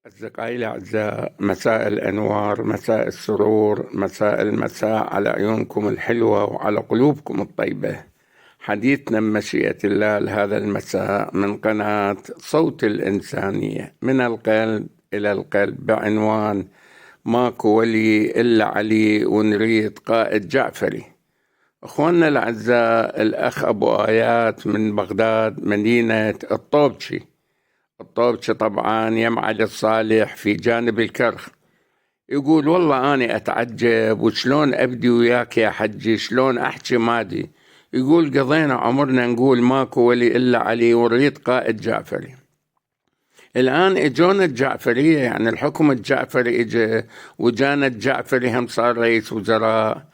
أصدقائي الأعزاء، مساء الأنوار، مساء السرور، مساء المساء على عيونكم الحلوة وعلى قلوبكم الطيبة. حديثنا بمشيئة الله لهذا المساء من قناة صوت الإنسانية، من القلب إلى القلب، بعنوان ماكو ولي إلا علي ونريد قائد جعفري. أخواننا الأعزاء، الأخ أبو آيات من بغداد مدينة الطوبشي طبعا يم علي الصالح في جانب الكرخ، يقول والله أنا أتعجب وشلون أبدي وياك يا حجي، شلون أحكي مادي. يقول قضينا عمرنا نقول ماكو ولي إلا علي ونريد قائد جعفري. الآن إجونا الجعفرية، يعني الحكم الجعفري إجا وجانا الجعفري هم صار رئيس وزراء.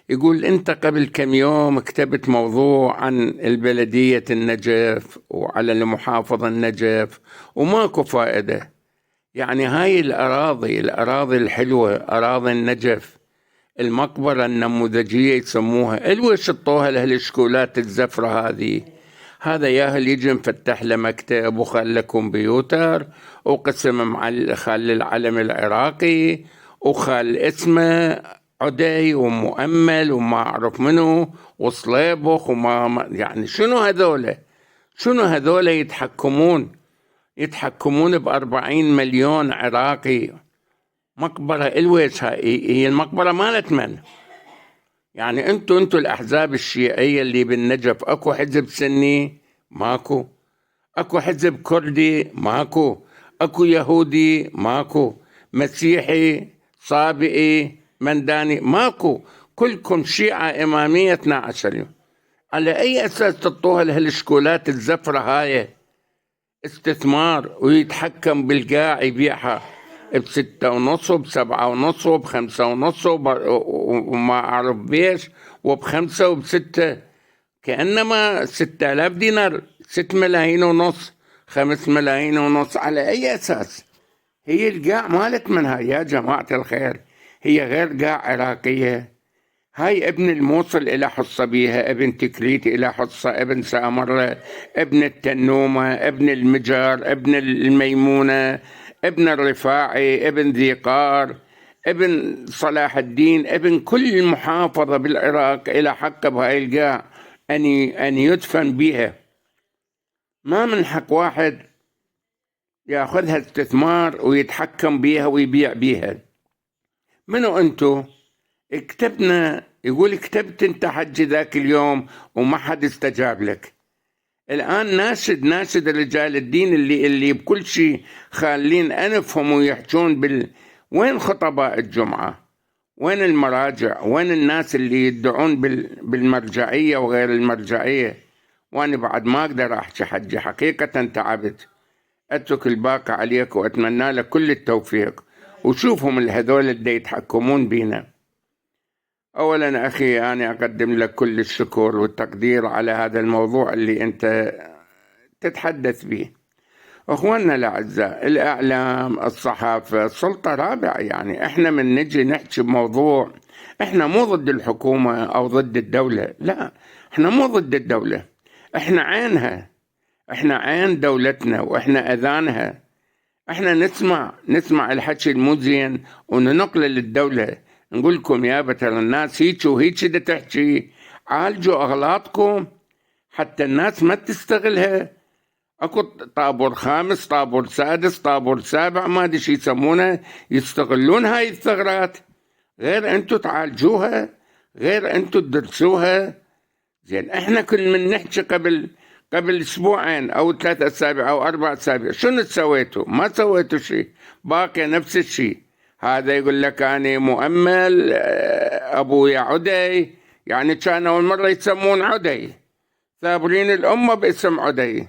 يقول أنت قبل كم يوم كتبت موضوع عن البلدية النجف وعلى المحافظة النجف وماكو فائدة. يعني هاي الأراضي الحلوة، أراضي النجف، المقبرة النموذجية يسموها، الوش الطوها لهالشكولات الزفرة هذه. هذا ياهل يجي مفتح له مكتب وخلى كمبيوتر وقسم خل العلم العراقي وخل اسمه عدي ومؤمل وما أعرف منه وصليبخ وما يعني شنو هذولا يتحكمون ب40 مليون عراقي. مقبرة الويش هي المقبرة مالت من؟ يعني انتو الأحزاب الشيعية اللي بالنجف، اكو حزب سني؟ ماكو. اكو حزب كردي؟ ماكو. اكو يهودي؟ ماكو. مسيحي صابئي منداني؟ ماكو. كلكم شيعة إمامية 12 يوم. على أي أساس تطوها لهالشكولات الزفرة هاي؟ استثمار ويتحكم بالقاع، يبيعها ب6.5 ب7.5 ب5.5 وما أعرف بيش وب5 وب6، كأنما 6000 دينار، 6.5 ملايين، 5.5 ملايين. على أي أساس؟ هي القاع مالت منها يا جماعة الخير؟ هي غير قاع عراقية. هاي ابن الموصل إلى حصة بيها، ابن تكريت إلى حصة، ابن سامرة، ابن التنومة، ابن المجر، ابن الميمونة، ابن الرفاعي، ابن ذي قار، ابن صلاح الدين، ابن كل محافظة بالعراق إلى حق بهاي القاع أن يدفن بها. ما من حق واحد يأخذها استثمار ويتحكم بيها ويبيع بيها. منو أنتو؟ اكتبنا، يقول كتبت انت حج ذاك اليوم وما حد استجاب لك. الآن ناشد رجال الدين اللي بكل شيء خالين أنفهم ويحجون وين خطباء الجمعة؟ وين المراجع؟ وين الناس اللي يدعون بالمرجعية وغير المرجعية؟ وأنا بعد ما أقدر أحكي حجي، حقيقة تعبت. أترك الباقي عليك وأتمنى لك كل التوفيق. وشوفهم هذول اللي يتحكمون بينا. أولا أخي، أنا أقدم لك كل الشكر والتقدير على هذا الموضوع اللي أنت تتحدث به. أخواننا الأعزاء، الإعلام، الصحافة، السلطة رابعة. يعني إحنا من نجي نحكي بموضوع، إحنا مو ضد الحكومة أو ضد الدولة، لا، إحنا مو ضد الدولة، إحنا عينها، إحنا عين دولتنا وإحنا أذانها. إحنا نسمع الحكي المزين وننقل للدولة، نقول لكم يا بتر الناس هيك وهيك دا تحكي، عالجوا أغلاطكم حتى الناس ما تستغلها. اكو طابور خامس، طابور سادس، طابور سابع، ما ادري شو يسمونه، يستغلون هاي الثغرات. غير انتو تعالجوها، غير انتو تدرسوها. زين، احنا كل من نحكي قبل اسبوعين او 3 أسابيع او 4 أسابيع، شنو سويتوا؟ ما سويتوا شيء، باقي نفس الشيء. هذا يقول لك أنا مؤمل، أبويا عدي، يعني كانوا أول مرة يسمون عدي، ثابرين الأمة باسم عدي،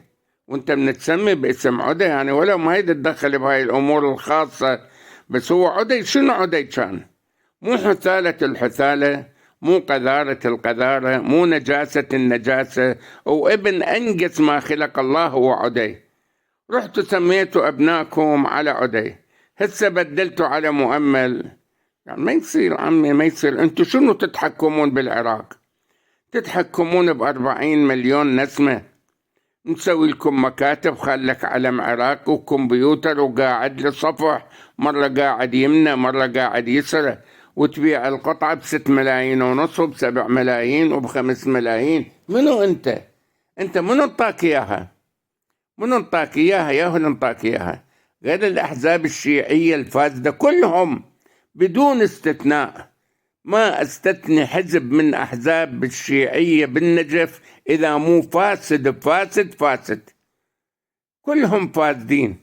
وانت تسمي باسم عدي، يعني ولا ما يتدخل بهاي الأمور الخاصة. بس هو عدي، شنو عدي كان؟ مو حثالة الحثالة، مو قذارة القذارة، مو نجاسة النجاسة، وابن أنجس ما خلق الله هو عدي. رحتوا سميتوا أبناكم على عدي، هسه بدلتوا على مؤمل. يعني ما يصير عمي، ما يصير. انتوا شنو تتحكمون بالعراق؟ تتحكمون ب40 مليون نسمة، نسوي لكم مكاتب، خلك علم عراق وكمبيوتر وقاعد لصفح، مرة قاعد يمنى مرة قاعد يسرى، وتبيع القطعة ب6,500,000 وب7 ملايين وب5 ملايين. منو انت؟ انت منو انطاك اياها؟ منو انطاك اياها؟ ياهو اللي انطاك اياها. غير الأحزاب الشيعية الفاسدة كلهم بدون استثناء، ما استثني حزب من أحزاب الشيعية بالنجف إذا مو فاسد فاسد فاسد. كلهم فاسدين.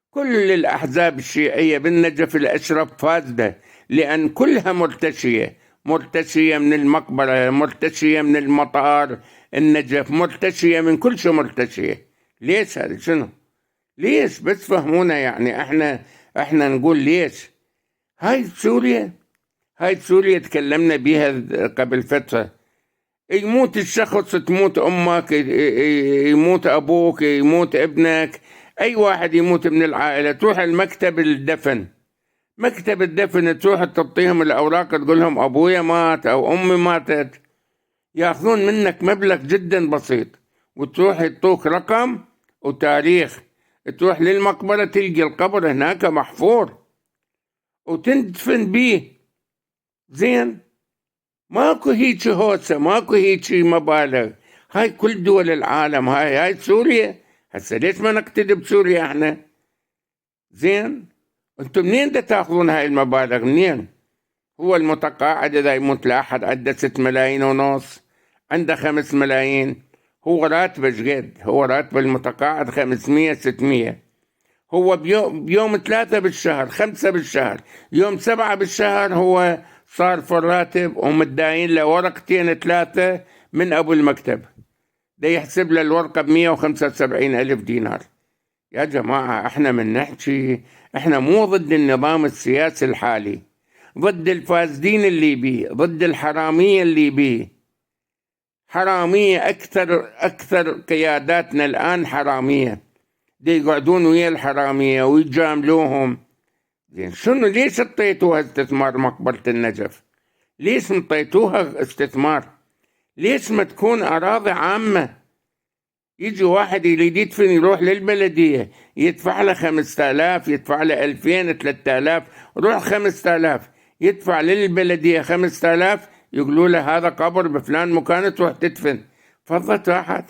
كل الأحزاب الشيعية بالنجف الأشرف فاسدة، لأن كلها مرتشية، مرتشية من المقبرة، مرتشية من المطار النجف، مرتشية من كل شيء مرتشية. ليش هذا؟ شنو؟ ليش؟ بس فهمونا يعني. احنا نقول ليش. هاي سوريا تكلمنا بيها قبل فترة. يموت الشخص، تموت أمك، يموت أبوك، يموت ابنك، أي واحد يموت من العائلة، تروح المكتب الدفن، مكتب الدفن، تروح تعطيهم الأوراق، تقول لهم أبويا مات أو أمي ماتت، يأخذون منك مبلغ جدا بسيط، وتروح يعطوك رقم وتاريخ، تروح للمقبرة تلقي القبر هناك محفور وتندفن بيه. زين، ماكو هيك هوسة، ماكو هيك مبالغ. هاي كل دول العالم. هاي سوريا. هسه ليش ما نقتدي بسوريا احنا؟ زين، انتم منين دا تاخذون هاي المبالغ؟ منين؟ هو المتقاعد اذا يموت لاحد عنده 6,500,000، عنده 5 ملايين، هو راتبه قد؟ هو راتب المتقاعد 500 600. هو بيوم 3 بالشهر، 5 بالشهر، يوم 7 بالشهر هو صار في الراتب ومتداين له ورقتين 3 من أبو المكتب، ده يحسب له الورقة ب175,000 دينار. يا جماعة احنا من نحكي، احنا مو ضد النظام السياسي الحالي، ضد الفاسدين اللي بيه، ضد الحرامية اللي بيه. حرامية أكثر قياداتنا الآن حرامية، دي يقعدون ويا الحرامية ويجاملوهم. زين، شنو؟ ليش اعطيتوها استثمار مقبرة النجف؟ ليش انطيتوها استثمار؟ ليش ما تكون أراضي عامة؟ يجي واحد يريد يدفن، يروح للبلدية يدفع له 5,000، يدفع له 2,000 3,000، روح 5,000 يدفع للبلدية 5,000، يقولوا له هذا قبر بفلان مكان تروح تدفن. فضت راحت.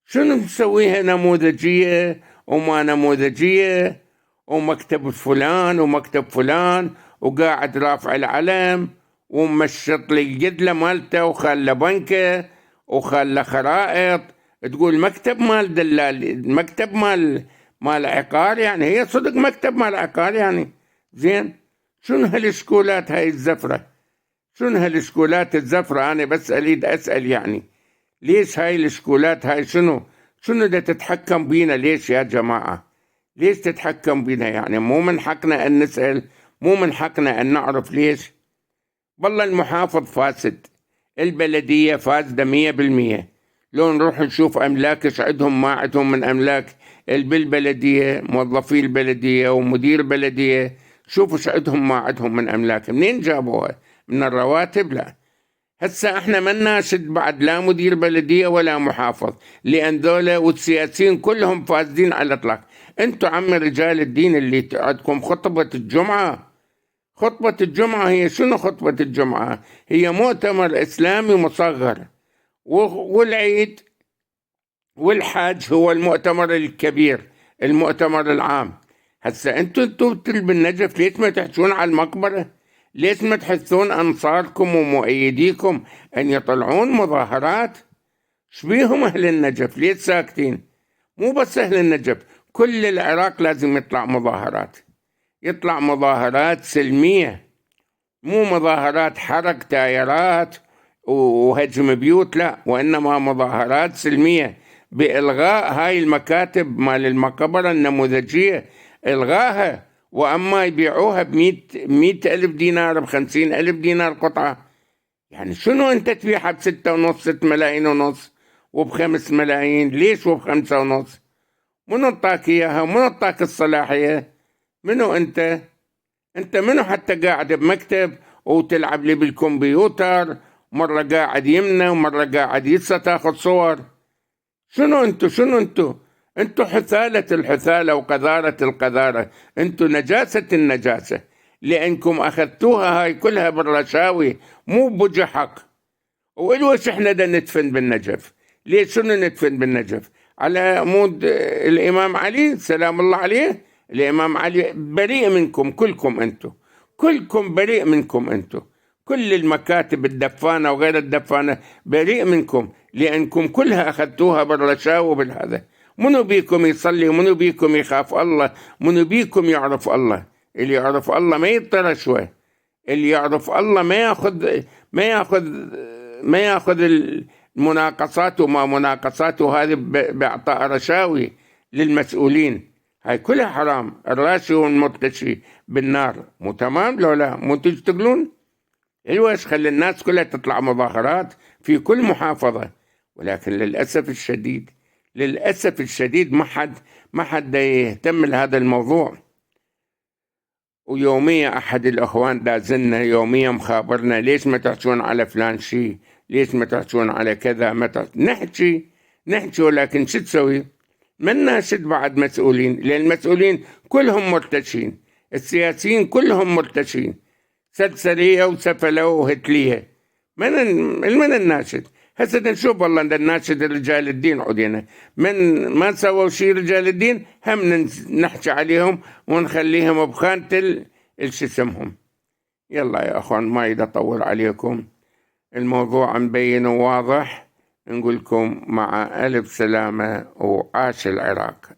شنو نسويها نموذجية وما نموذجية، ومكتب فلان ومكتب فلان، وقاعد رافع العلم ومشط لي القدلة مالته وخلى بنكه وخلى خرائط، تقول مكتب مال دلال، مكتب مال عقار يعني. هي صدق مكتب مال عقار يعني. زين، شنو هالشكولات هاي الزفرة؟ شنو هالشكولات الزفرة؟ أنا بس أريد أسأل يعني ليش هاي الشكولات هاي؟ شنو دا تتحكم بينا؟ ليش يا جماعة؟ ليش تتحكم بينا يعني؟ مو من حقنا أن نسأل؟ مو من حقنا أن نعرف ليش؟ والله المحافظ فاسد، البلدية فاسدة 100%. لو نروح نشوف أملاك إيش عندهم ما عندهم من أملاك بالبلدية، موظفي البلدية ومدير البلدية، شوفوا إيش عندهم ما عندهم من أملاك. منين جابوها؟ من الرواتب؟ لا. هسه احنا ما نناشد بعد لا مدير بلدية ولا محافظ، لأن ذولا والسياسيين كلهم فاسدين على الإطلاق. انتوا عم رجال الدين اللي عندكم خطبة الجمعة، خطبة الجمعة هي شنو؟ خطبة الجمعة هي مؤتمر إسلامي مصغر، والعيد والحاج هو المؤتمر الكبير، المؤتمر العام. هسه انتوا بالنجف ليش ما تحجون على المقبرة؟ ليش ما تحثون أنصاركم ومؤيديكم أن يطلعون مظاهرات؟ شبيهم أهل النجف؟ ليش ساكتين؟ مو بس أهل النجف، كل العراق لازم يطلع مظاهرات، يطلع مظاهرات سلمية، مو مظاهرات حرق تايرات وهجم بيوت، لا، وإنما مظاهرات سلمية بإلغاء هاي المكاتب مال المقبرة النموذجية، إلغاها. وأما يبيعوها ب100,000 دينار، ب50,000 دينار قطعة. يعني شنو أنت تبيعها ب6.5، 6,500,000 وب5 ملايين؟ ليش وب5.5؟ منو انطاك إياها؟ منو انطاك الصلاحية؟ منو أنت منو حتى قاعد بمكتب وتلعب لي بالكمبيوتر، مرة قاعد يمنى ومرة قاعد يسا تاخذ صور؟ شنو انتوا حثالة الحثالة وقذارة القذارة، انتوا نجاسة النجاسة، لأنكم أخذتوها هاي كلها بالرشاوي مو بوجه حق. والوش احنا دا ندفن بالنجف؟ ليش شنو ندفن بالنجف؟ على مود الإمام علي سلام الله عليه. الإمام علي بريء منكم كلكم انتوا، كلكم بريء منكم انتوا، كل المكاتب الدفانة وغير الدفانة بريء منكم، لأنكم كلها أخذتوها بالرشاوى وبالهذا. منو بيكم يصلي، منو بيكم يخاف الله، منو بيكم يعرف الله؟ اللي يعرف الله ما يضطر شوي، اللي يعرف الله ما ياخذ المناقصات وما مناقصاته هذه باعطاء رشاوي للمسؤولين. هاي كلها حرام. الراشي والمرتشي بالنار، مو تمام لو لا مو تشتغلون؟ الوش خلي الناس كلها تطلع مظاهرات في كل محافظة، ولكن للأسف الشديد ما حد يهتم لهذا الموضوع. ويوميا أحد الأخوان دازلنا يوميا مخابرنا، ليش ما تحكون على فلان شيء، ليش ما تحكون على كذا، نحكي ولكن شو تسوي؟ من ناشد بعد مسؤولين، لأن المسؤولين كلهم مرتشين، السياسيين كلهم مرتشين، سلسلية وسفلة وهتلية. من الناشد؟ هسه نشوف والله عند الناشد رجال الدين عدينا من ما سووا شيء رجال الدين، هم نحكي عليهم ونخليهم بخانة الش اسمهم. يلا يا أخوان ما إذا أطول عليكم، الموضوع مبين وواضح، نقولكم مع ألف سلامة وعاش العراق.